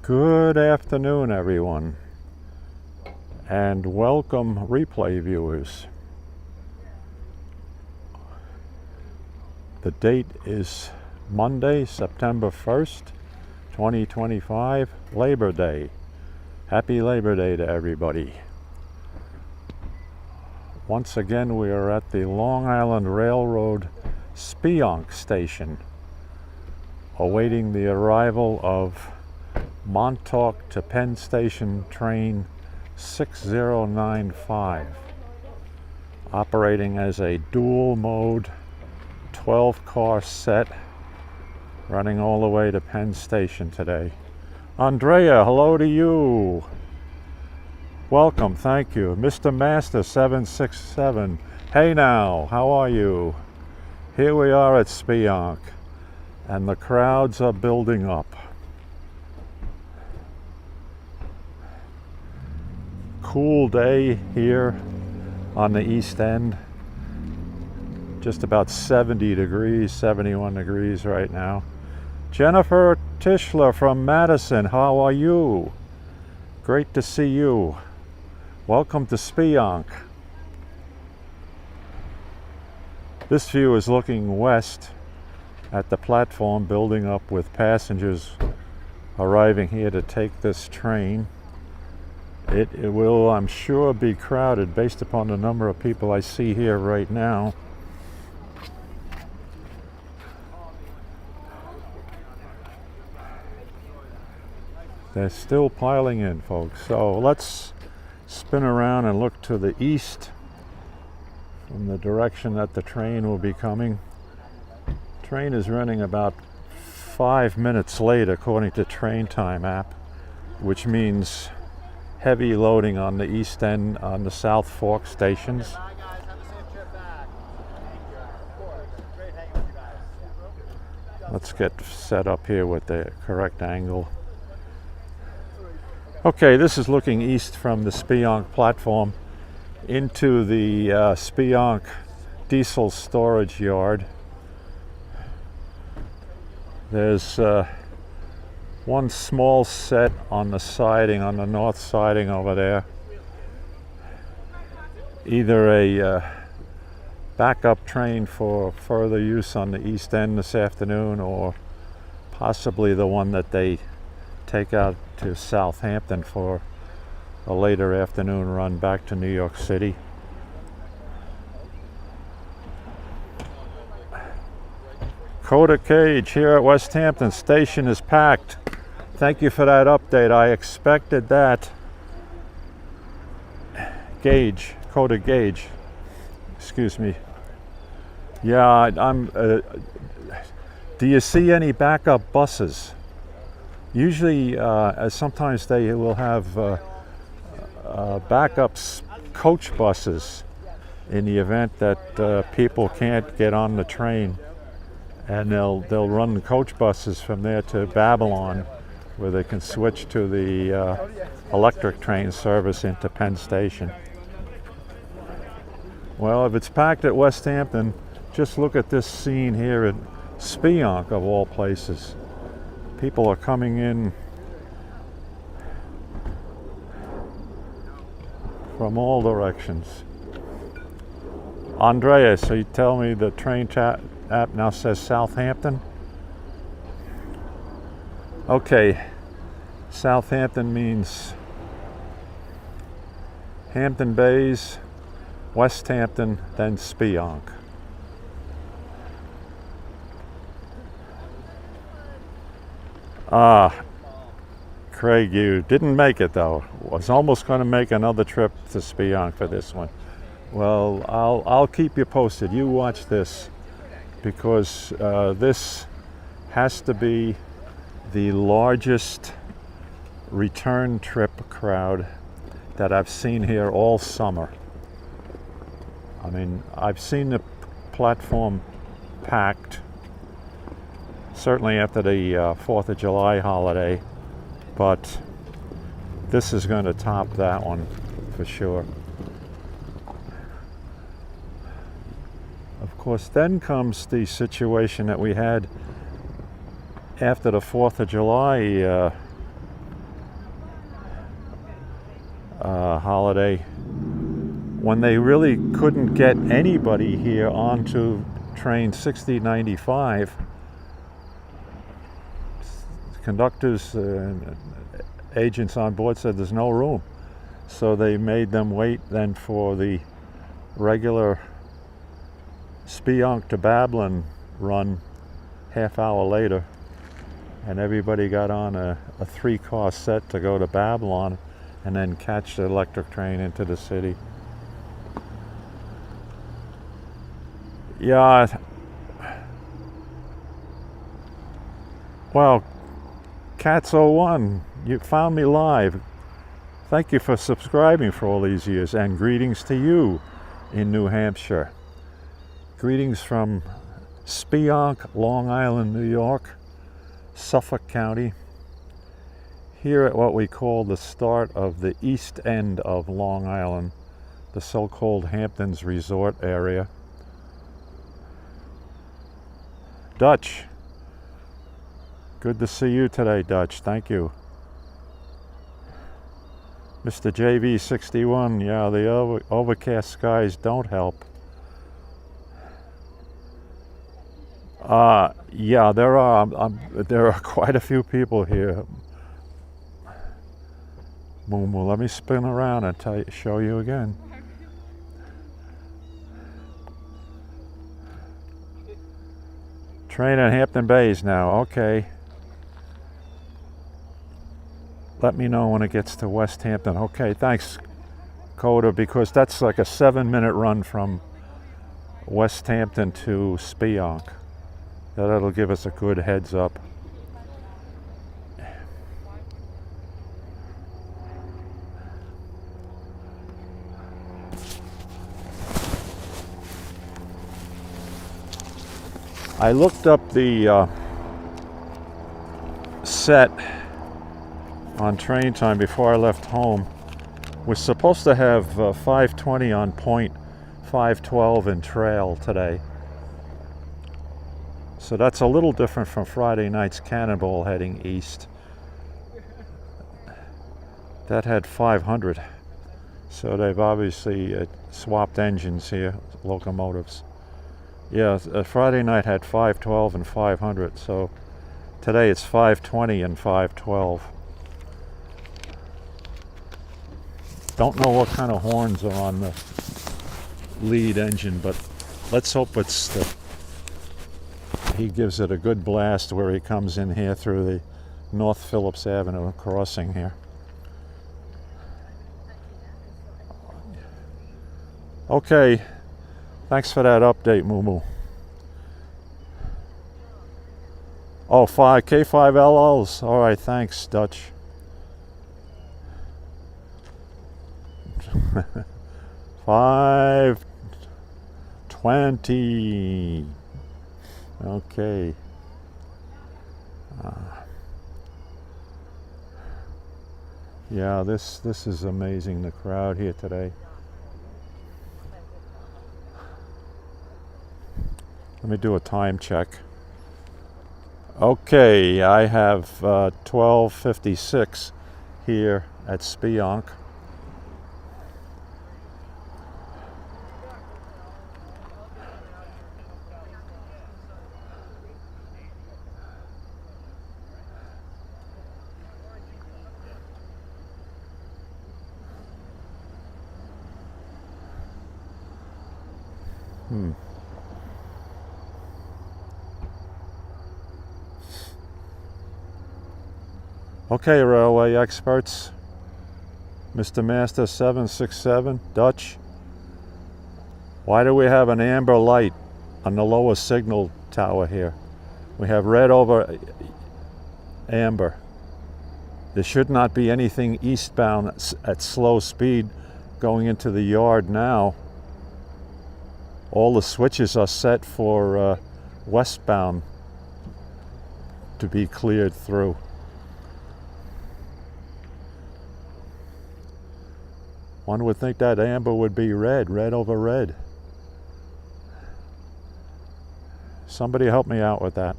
Good afternoon, everyone, and welcome replay viewers. The date is Monday, September 1st, 2025, Labor Day. Happy Labor Day to everybody. Once again, we are at the Long Island Railroad Speonk station, awaiting the arrival of Montauk to Penn Station train 6095, operating as a dual mode 12-car set, running all the way to Penn Station today. Andrea, hello to you. Welcome, thank you. Mr. Master 767, hey now, how are you? Here we are at Speonk, and the crowds are building up. Cool day here on the East End. Just about 70 degrees, 71 degrees right now. Jennifer Tischler from Madison, how are you? Great to see you. Welcome to Speonk. This view is looking west at the platform, building up with passengers arriving here to take this train. It will, I'm sure, be crowded based upon the number of people I see here right now. They're still piling in, folks. So let's spin around and look to the east from the direction that the train will be coming. Train is running about 5 minutes late according to Train Time app, which means heavy loading on the East End, on the South Fork stations. Let's get set up here with the correct angle. Okay, this is looking east from the Speonk platform into the Speonk diesel storage yard. There's one small set on the siding, on the north siding over there. Either a backup train for further use on the East End this afternoon, or possibly the one that they take out to Southampton for a later afternoon run back to New York City. Coda Cage here at West Hampton. Station is packed. Thank you for that update. I expected that. Gauge, Coda Gauge. Excuse me. Yeah, I'm. Do you see any backup buses? Usually, sometimes they will have backups, coach buses, in the event that people can't get on the train, and they'll run coach buses from there to Babylon, where they can switch to the electric train service into Penn Station. Well, if it's packed at West Hampton, just look at this scene here at Speonk, of all places. People are coming in from all directions. Andrea, so you tell me the train chat app now says Southampton? Okay, Southampton means Hampton Bays, West Hampton, then Speonk. Craig, you didn't make it though. Was almost going to make another trip to Speonk for this one. Well, I'll keep you posted. You watch this, because this has to be the largest return trip crowd that I've seen here all summer. I mean, I've seen the platform packed, certainly after the 4th of July holiday, but this is going to top that one for sure. Of course, then comes the situation that we had after the 4th of July holiday, when they really couldn't get anybody here onto train 6095. Conductors and agents on board said there's no room, so they made them wait then for the regular Speonk to Babylon run half hour later, and everybody got on a 3-car set to go to Babylon and then catch the electric train into the city. Yeah, well, Cats01, you found me live. Thank you for subscribing for all these years, and greetings to you in New Hampshire. Greetings from Speonk, Long Island, New York, Suffolk County, here at what we call the start of the east end of Long Island, the so-called Hamptons Resort area. Dutch, good to see you today, Dutch. Thank you. Mr. JV61, yeah, the overcast skies don't help. Yeah, there are quite a few people here. Moo, let me spin around and show you again. Train at Hampton Bays now, okay. Let me know when it gets to West Hampton. Okay, thanks, Coda, because that's like a 7-minute run from West Hampton to Speonk. That'll give us a good heads up. I looked up the set on train time before I left home. We're supposed to have 520 on point, 512 in trail today. So that's a little different from Friday night's Cannonball heading east. That had 500. So they've obviously swapped engines here, locomotives. Yeah, Friday night had 512 and 500, so today it's 520 and 512. Don't know what kind of horns are on the lead engine, but let's hope he gives it a good blast where he comes in here through the North Phillips Avenue crossing here. Okay, thanks for that update, Moo Moo. Oh, K5LLs. All right, thanks, Dutch. $5.20. Okay. Yeah, this is amazing, the crowd here today. Let me do a time check. Okay, I have 12:56 here at Speonk. Okay, railway experts. Mr. Master 767, Dutch. Why do we have an amber light on the lower signal tower here? We have red over amber. There should not be anything eastbound at slow speed going into the yard now. All the switches are set for westbound to be cleared through. One would think that amber would be red over red. Somebody help me out with that.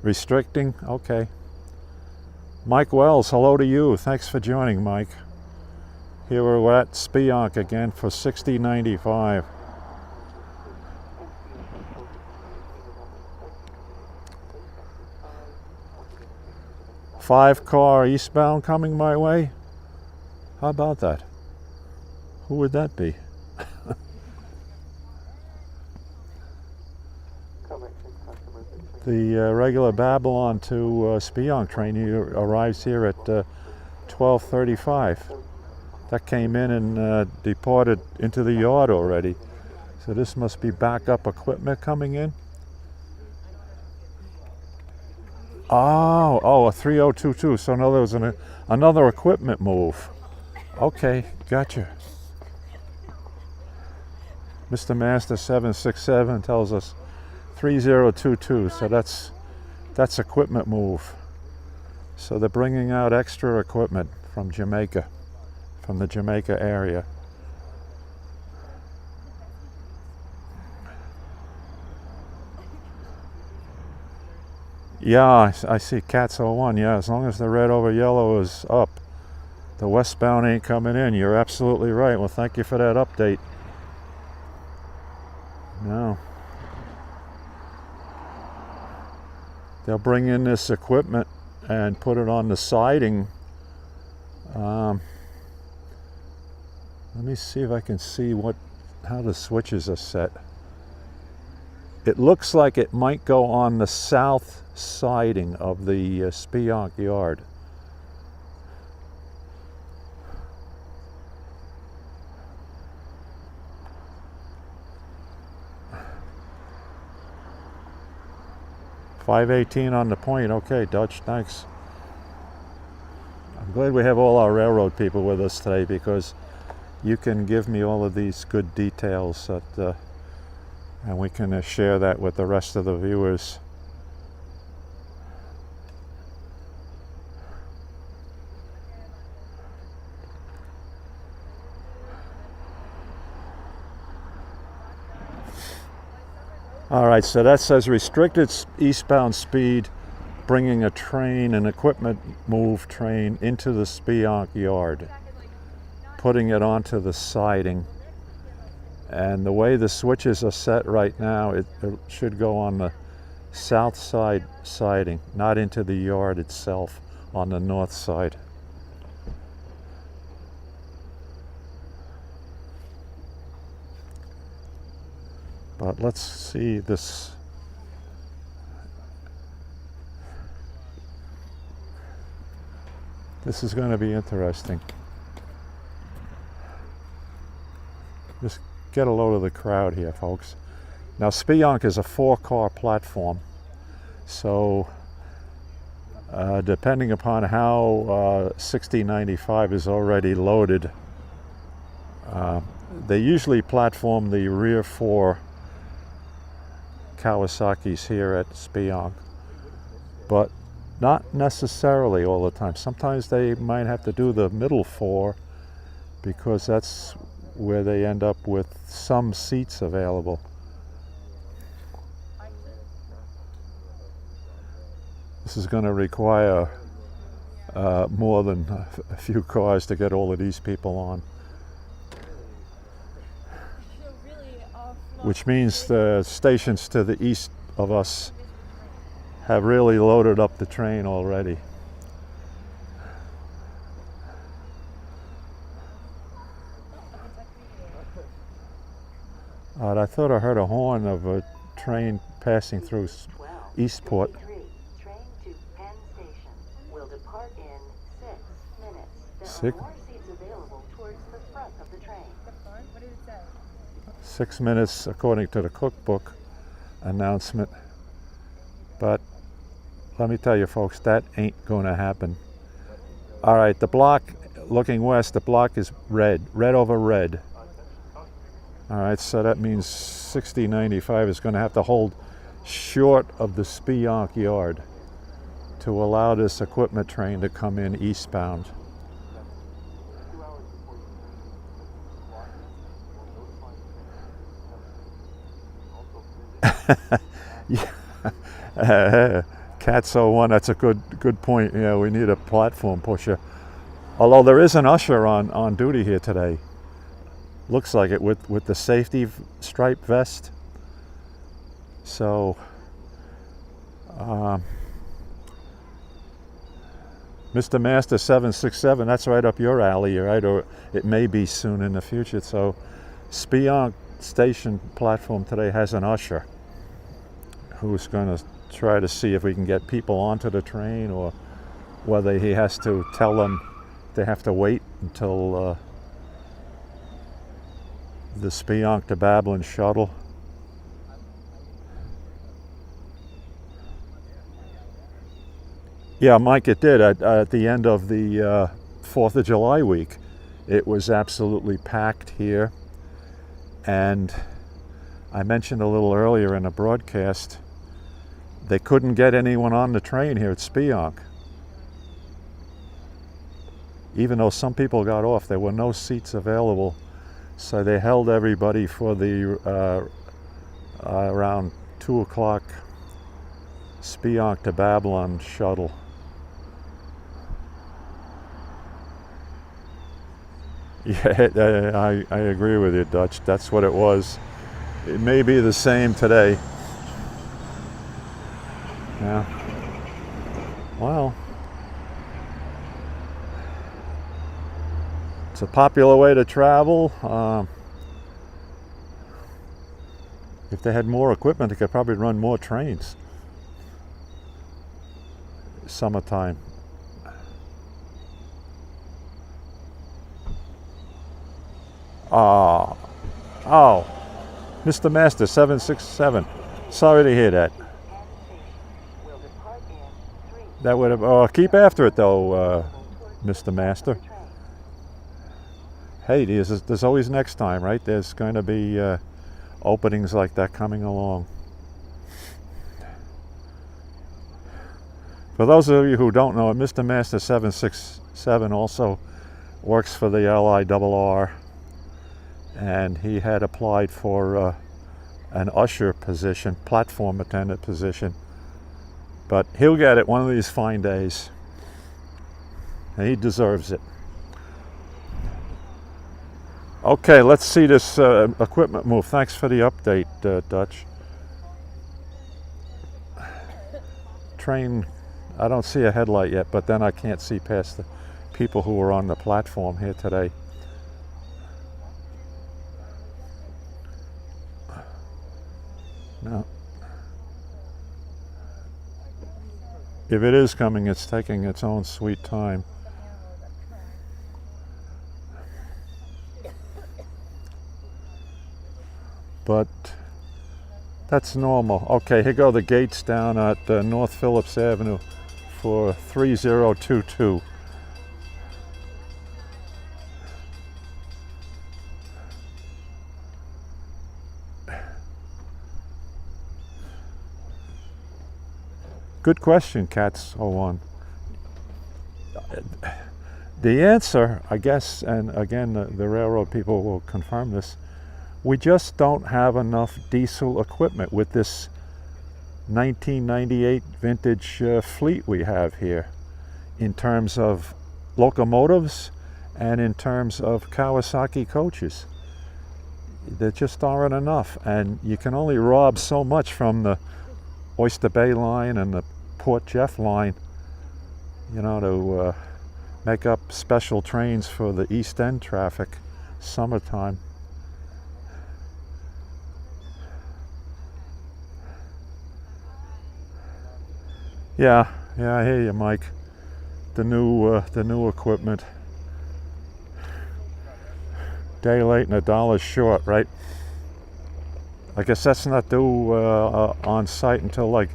Restricting? Okay. Mike Wells, hello to you. Thanks for joining, Mike. Here we're at Speonk again for $60.95. Five-car eastbound coming my way. How about that? Who would that be? The regular Babylon to Speonk train arrives here at 12:35. That came in and departed into the yard already. So this must be backup equipment coming in. Oh, a 3022. So no, there was another equipment move. Okay, gotcha. Mr. Master 767 tells us 3022. So that's equipment move. So they're bringing out extra equipment from Jamaica, from the Jamaica area. Yeah, I see Cats 01. Yeah, as long as the red over yellow is up, the westbound ain't coming in. You're absolutely right. Well, thank you for that update. No. They'll bring in this equipment and put it on the siding. Let me see if I can see how the switches are set. It looks like it might go on the south siding of the Speonk yard. $5.18 on the point. Okay, Dutch, thanks. I'm glad we have all our railroad people with us today, because you can give me all of these good details and we can share that with the rest of the viewers. All right, so that says restricted eastbound speed, bringing a train, an equipment move train into the Speonk yard, putting it onto the siding. And the way the switches are set right now, it should go on the south side siding, not into the yard itself, on the north side. But let's see this. This is going to be interesting. Just get a load of the crowd here, folks. Now, Speonk is a 4-car platform, so depending upon how 6095 is already loaded, they usually platform the rear 4 Kawasaki's here at Speonk, but not necessarily all the time. Sometimes they might have to do the middle 4, because that's where they end up with some seats available. This is going to require more than a few cars to get all of these people on. Which means the stations to the east of us have really loaded up the train already. I thought I heard a horn of a train passing through Eastport. Train to Penn Station will depart in 6 minutes. There 6? are more seats available towards the front of the train. The front? What did it say? 6 minutes, according to the cookbook announcement. But let me tell you, folks, that ain't going to happen. All right, the block looking west, the block is red over red. All right, so that means 6095 is going to have to hold short of the Speonk yard to allow this equipment train to come in eastbound. Yeah. Cats 01, that's a good point. Yeah, we need a platform pusher. Although there is an usher on duty here today. Looks like it with the safety stripe vest. So, Mr. Master 767, that's right up your alley, right? Or it may be soon in the future. So, Speonk station platform today has an usher who's going to try to see if we can get people onto the train, or whether he has to tell them they have to wait until the Speonk to Babylon shuttle. Yeah, Mike, it did. At the end of the 4th of July week, it was absolutely packed here. And I mentioned a little earlier in the broadcast, they couldn't get anyone on the train here at Speonk. Even though some people got off, there were no seats available. So they held everybody for the around 2 o'clock Speonk to Babylon shuttle. Yeah, I agree with you, Dutch. That's what it was. It may be the same today. Yeah. Well, it's a popular way to travel. If they had more equipment, they could probably run more trains. Summertime. Oh, Mr. Master 767. Sorry to hear that. That would have. Oh, keep after it though, Mr. Master. Hey, there's always next time, right? There's going to be openings like that coming along. For those of you who don't know it, Mr. Master 767 also works for the LIRR, and he had applied for an usher position, platform attendant position. But he'll get it one of these fine days, and he deserves it. Okay, let's see this equipment move. Thanks for the update, Dutch. Train, I don't see a headlight yet, but then I can't see past the people who are on the platform here today. No. If it is coming, it's taking its own sweet time. But that's normal. Okay, here go the gates down at North Phillips Avenue for 3022. Good question, Cats01. The answer, I guess, and again, the railroad people will confirm this, we just don't have enough diesel equipment with this 1998 vintage fleet we have here, in terms of locomotives and in terms of Kawasaki coaches. There just aren't enough, and you can only rob so much from the Oyster Bay line and the Port Jeff line, you know, to make up special trains for the East End traffic, summertime. Yeah, I hear you, Mike. The new equipment. Day late and $1 short, right? I guess that's not due on site until like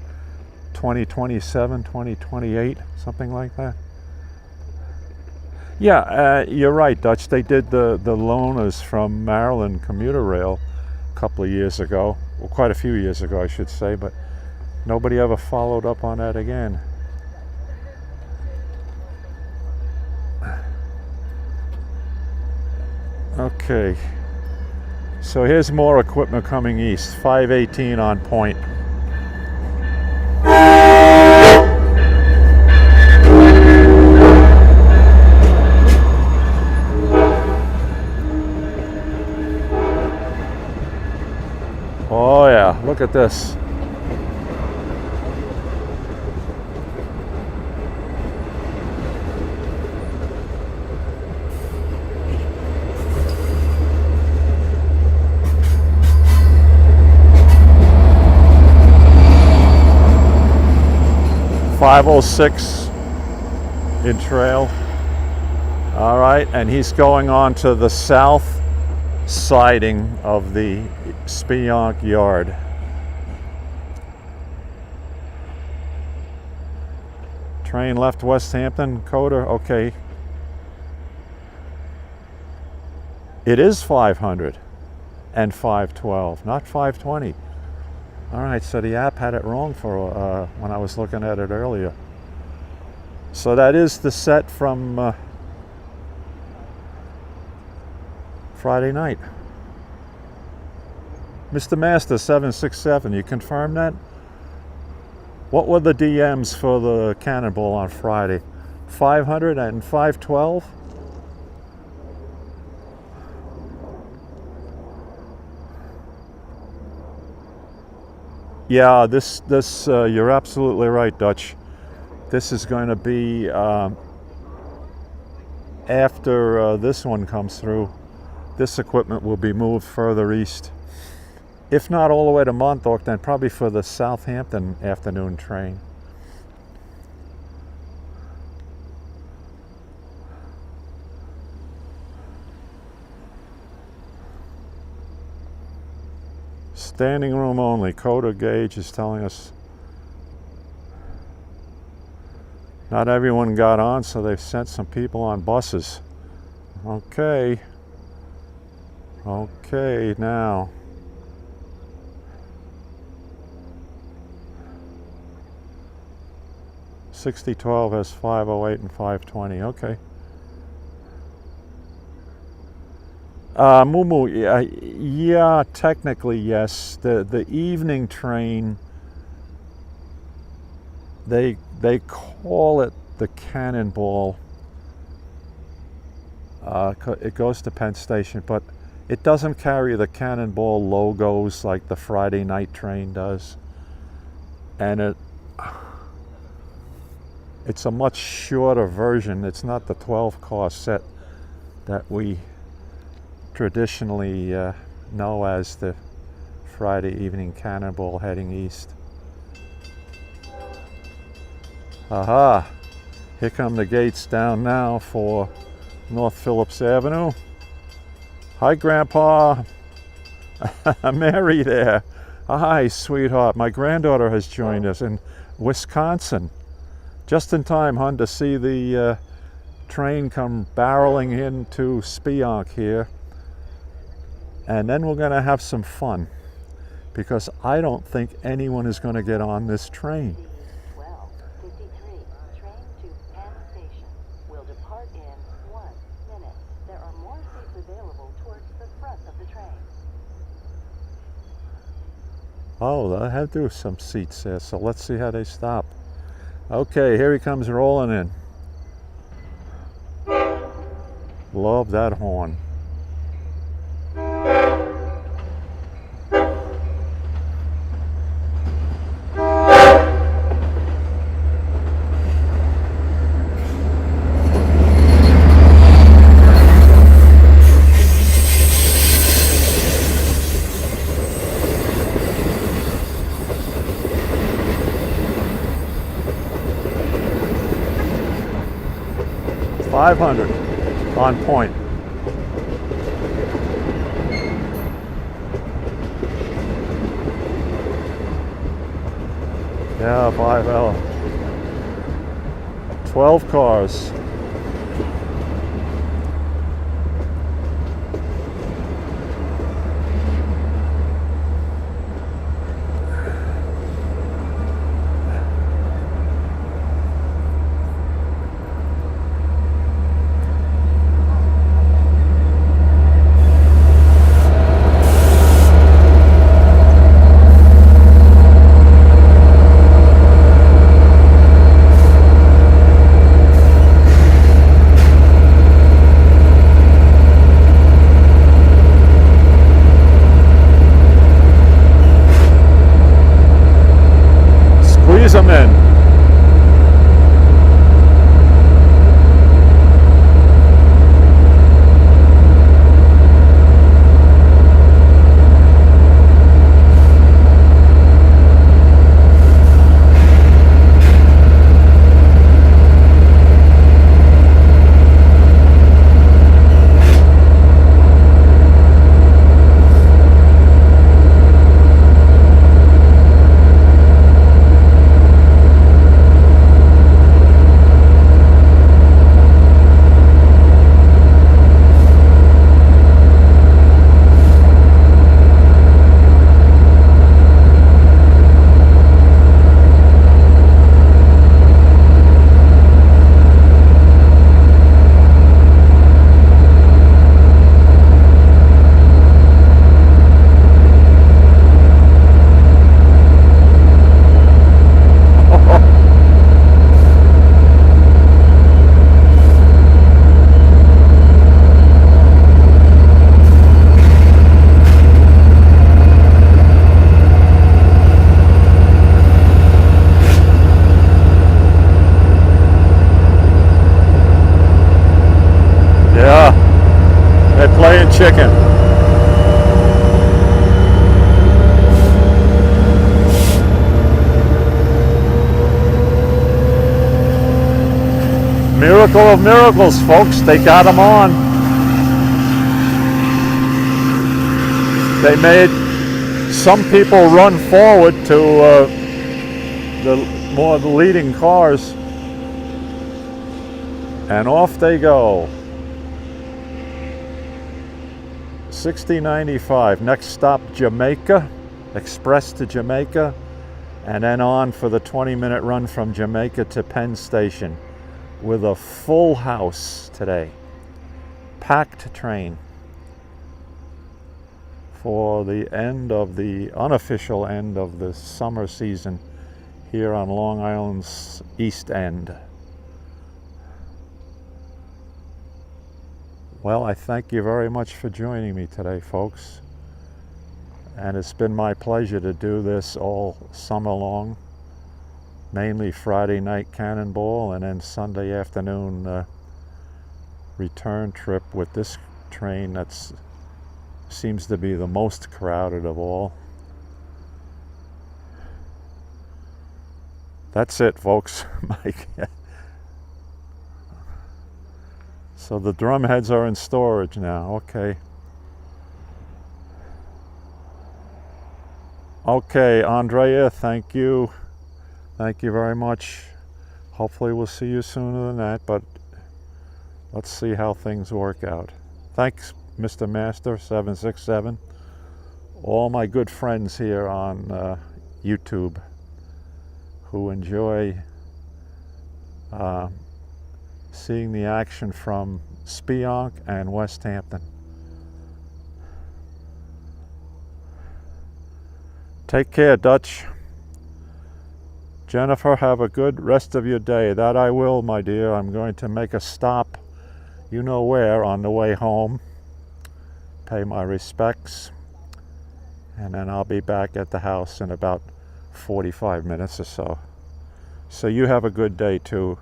2027, 2028, something like that. Yeah, you're right, Dutch. They did the loaners from Maryland Commuter Rail a couple of years ago. Well, quite a few years ago, I should say, but nobody ever followed up on that again. Okay, so here's more equipment coming east, 518 on point. Look at this. .506 in trail. All right, and he's going on to the south siding of the Speonk yard. Train left West Hampton, Coda, okay. It is 500 and 512, not 520. All right, so the app had it wrong for when I was looking at it earlier. So that is the set from Friday night. Mr. Master 767, you confirm that? What were the DMs for the Cannonball on Friday? 500 and 512? Yeah, this you're absolutely right, Dutch. This is going to be after this one comes through. This equipment will be moved further east. If not all the way to Montauk, then probably for the Southampton afternoon train. Standing room only. Coda gauge is telling us not everyone got on, so they've sent some people on buses. Okay. Okay, now. .6012 has 508 and 520. Okay. Mumu, yeah, technically yes. The evening train, they call it the Cannonball. It goes to Penn Station, but it doesn't carry the Cannonball logos like the Friday night train does, and it's a much shorter version. It's not the 12-car set that we traditionally know as the Friday evening Cannonball heading east. Aha! Here come the gates down now for North Phillips Avenue. Hi, Grandpa. Mary there. Hi, sweetheart. My granddaughter has joined us in Wisconsin. Just in time, hon, to see the train come barreling into Speonk here. And then we're going to have some fun, because I don't think anyone is going to get on this train. 12:53. Train to Penn Station will depart in 1 minute. There are more seats available towards the front of the train. Oh, they have to do some seats there, so let's see how they stop. Okay, here he comes rolling in. Love that horn. .500 on point. Yeah, 5L. 12 cars. ease them in. Playing chicken. Miracle of miracles, folks. They got them on. They made some people run forward to the leading cars, and off they go. 6095. Next stop, Jamaica. Express to Jamaica, and then on for the 20-minute run from Jamaica to Penn Station, with a full house today. Packed train for the end of the unofficial end of the summer season here on Long Island's East End. Well, I thank you very much for joining me today, folks. And it's been my pleasure to do this all summer long. Mainly Friday night Cannonball, and then Sunday afternoon return trip with this train that seems to be the most crowded of all. That's it, folks. Mike. So the drum heads are in storage now. Okay. Okay, Andrea, thank you. Thank you very much. Hopefully we'll see you sooner than that, but let's see how things work out. Thanks, Mr. Master 767. All my good friends here on YouTube who enjoy seeing the action from Speonk and West Hampton. Take care, Dutch. Jennifer, have a good rest of your day. That I will, my dear. I'm going to make a stop, you know where, on the way home. Pay my respects. And then I'll be back at the house in about 45 minutes or so. So you have a good day too.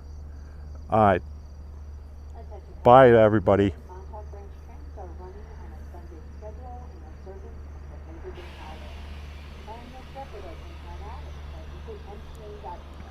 All right. Bye, everybody. Montauk Branch trains are running on a Sunday schedule in observance of the Labor Day holiday. And the shepherd has been run out of MTA.com.